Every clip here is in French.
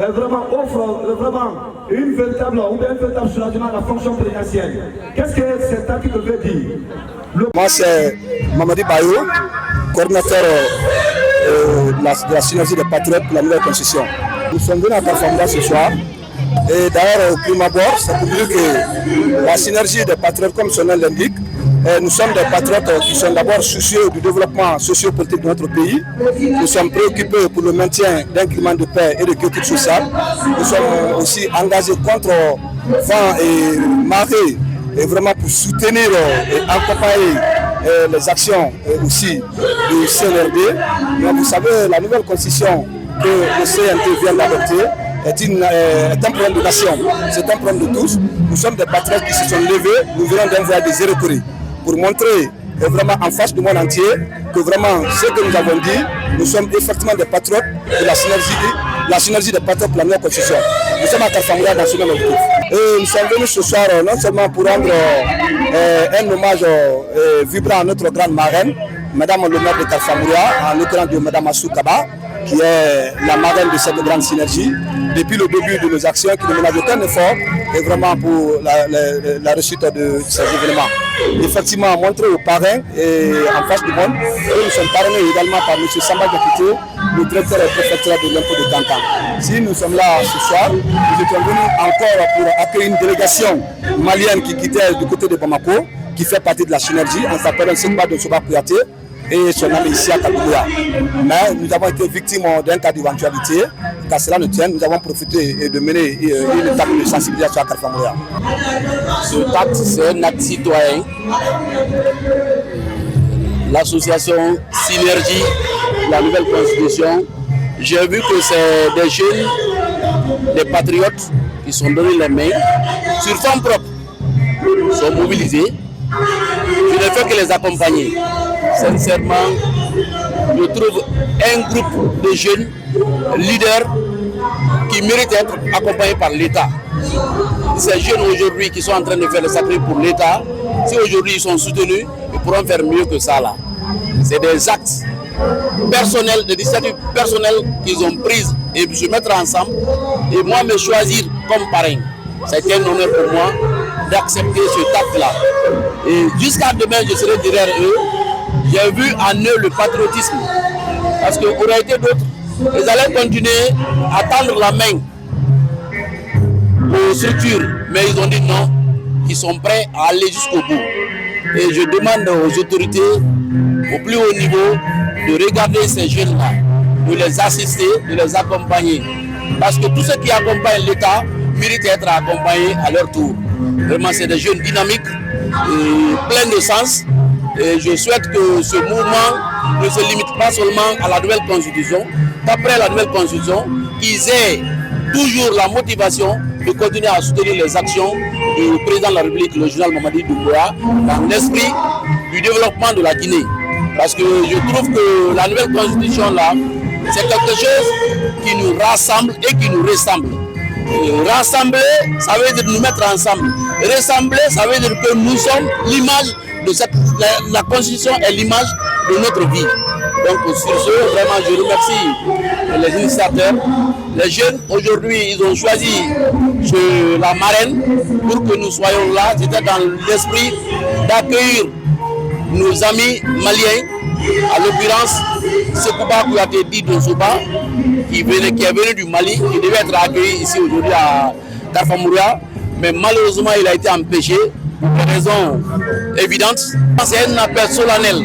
Vraiment offre vraiment une véritable soulagement à la fonction présidentielle. Qu'est-ce que cet article veut dire? Moi c'est Mamadi Bayo, coordinateur de la synergie des patriotes pour la nouvelle constitution. Nous sommes venus à Carfamouria ce soir. Et d'ailleurs, au prime abord, c'est pour dire que la synergie des patriotes, comme son nom l'indique, nous sommes des patriotes qui sont d'abord soucieux du développement socio-politique de notre pays. Nous sommes préoccupés pour le maintien d'un climat de paix et de quiétude sociale. Nous sommes aussi engagés contre vent et marée, et vraiment pour soutenir et accompagner les actions aussi du CNRD. Donc, vous savez, la nouvelle constitution que le CNT vient d'adopter est un problème de nation, c'est un problème de tous. Nous sommes des patriotes qui se sont levés, nous venons d'envoyer des électeurs pour montrer vraiment en face du monde entier que vraiment ce que nous avons dit, nous sommes effectivement des patriotes de la synergie des patriotes pour la nouvelle constitution. Nous sommes à Carfamouria dans ce même objectif. Et nous sommes venus ce soir non seulement pour rendre un hommage vibrant à notre grande marraine, Madame le maire de Carfamouria, en l'occurrence de Madame Assou Kaba, qui est la marraine de cette grande synergie, depuis le début de nos actions, qui ne ménage aucun effort, et vraiment pour la réussite de ces événements. Effectivement, montrer aux parrains et en face du monde, et nous sommes parrainés également par M. Samba Diakité, le directeur préfectoral de l'impôt de Kankan. Si nous sommes là ce soir, nous étions venus encore pour accueillir une délégation malienne qui quittait du côté de Bamako, qui fait partie de la synergie, en s'appelant Sekba de Soba Kouyaté, et son ami ici à Kabouya. Mais nous avons été victimes d'un cas d'éventualité. Car cela ne tient, nous avons profité de mener une étape de sensibilisation à Carfamouria. Ce acte, c'est un acte citoyen. L'association Synergie, la nouvelle constitution, j'ai vu que c'est des jeunes, des patriotes qui sont donnés les mains, sur fonds propres, sont mobilisés. Je ne fais que les accompagner. Sincèrement, je trouve un groupe de jeunes leaders qui méritent d'être accompagnés par l'État. Ces jeunes aujourd'hui qui sont en train de faire le sacrifice pour l'État, si aujourd'hui ils sont soutenus, ils pourront faire mieux que ça là. C'est des actes personnels, des initiatives personnelles qu'ils ont prises et se mettre ensemble et moi me choisir comme parrain. C'est un honneur pour moi d'accepter ce acte-là. Et jusqu'à demain, je serai derrière eux. J'ai vu en eux le patriotisme. Parce qu'il aurait été d'autres, ils allaient continuer à tendre la main aux structures. Mais ils ont dit non, qu'ils sont prêts à aller jusqu'au bout. Et je demande aux autorités, au plus haut niveau, de regarder ces jeunes-là, de les assister, de les accompagner. Parce que tous ceux qui accompagnent l'État méritent d'être accompagnés à leur tour. Vraiment, c'est des jeunes dynamiques, et pleins de sens. Et je souhaite que ce mouvement ne se limite pas seulement à la nouvelle constitution, qu'après la nouvelle constitution, qu'ils aient toujours la motivation de continuer à soutenir les actions du président de la République, le général Mamadi Doumbouya, dans l'esprit du développement de la Guinée. Parce que je trouve que la nouvelle constitution là, c'est quelque chose qui nous rassemble et qui nous ressemble. Rassembler, ça veut dire nous mettre ensemble. Ressembler, ça veut dire que nous sommes l'image de cette... La constitution est l'image de notre vie. Donc sur ce, vraiment je remercie les initiateurs. Les jeunes, aujourd'hui, ils ont choisi la marraine pour que nous soyons là. C'était dans l'esprit d'accueillir nos amis maliens, à l'occurrence Sekouba Kouyaté dit de Souba, qui est venu du Mali, qui devait être accueilli ici aujourd'hui à Carfamouria, mais malheureusement il a été empêché pour des raisons évidentes. C'est un appel solennel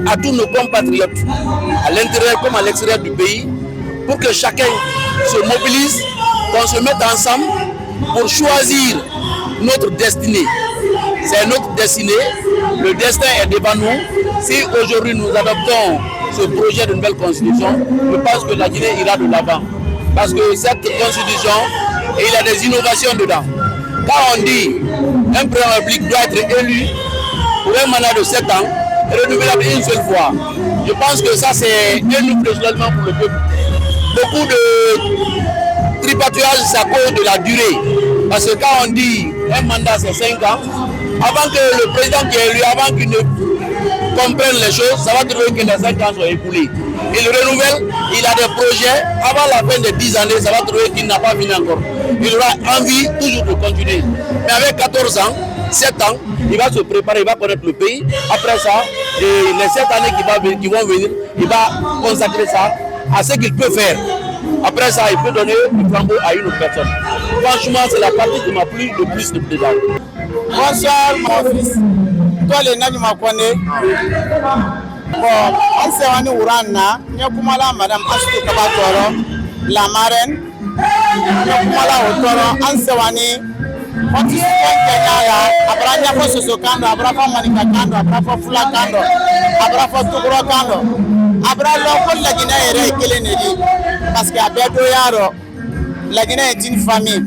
à tous nos compatriotes, à l'intérieur comme à l'extérieur du pays, pour que chacun se mobilise, qu'on se mette ensemble pour choisir notre destinée. c'est notre destinée, le destin est devant nous. Si aujourd'hui nous adoptons ce projet de nouvelle constitution, je pense que la Guinée ira de l'avant. Parce que cette constitution, il y a des innovations dedans. Quand on dit un président de la République doit être élu pour un mandat de 7 ans, renouvelable une seule fois, je pense que ça c'est un nouveau soulagement pour le peuple. Beaucoup de tripatouillage, c'est à cause de la durée. Parce que quand on dit un mandat c'est 5 ans, avant que le président qui est élu, avant qu'il ne comprenne les choses, ça va trouver que les 5 ans sont écoulés. Il renouvelle, il a des projets, avant la fin de 10 années, ça va trouver qu'il n'a pas fini encore. Il aura envie toujours de continuer. Mais avec 14 ans, 7 ans, il va se préparer, il va connaître le pays. Après ça, les 7 années qui vont venir, il va consacrer ça à ce qu'il peut faire. Après ça, il peut donner le flambeau à une autre personne. Franchement, c'est la partie qui m'a plu le plus de dedans. Bonsoir, mon fils. Toi, les gens qui m'ont connu. Bon, on s'est rendu au Rana. Nous avons madame Astou Kabatoro, la marraine. Nous avons au Toro, on s'est rendu. On s'est rendu. Après, il y a fait ce kando, après, il y a fait Manika kando, après, il y a fait Fula kando, après, il y a fait Tougro kando. Après, il y a fait la Guinée. Parce qu'il y a Bédoyaro. La Guinée est une famille.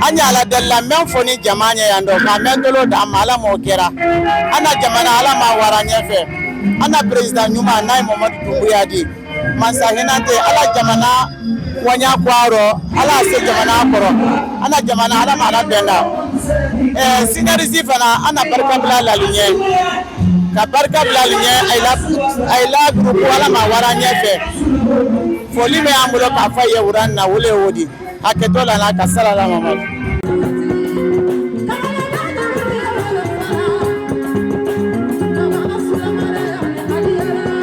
Anya la de la même famille jamane yando ka mentolo da mala mokera ana jamana ala ma waranya fe ana président nyuma nay Mamadou Doumbouya di mansa hinante ala jamana wanya kwaro ala se jamana koro ana jamana ala mala benda synergie fana ana barka bla la ligne ka barka bla ligne ay la groupe ala ma waranya fe foli me ambulo ka fa ye uran na wole wodi aketola na kasala la mama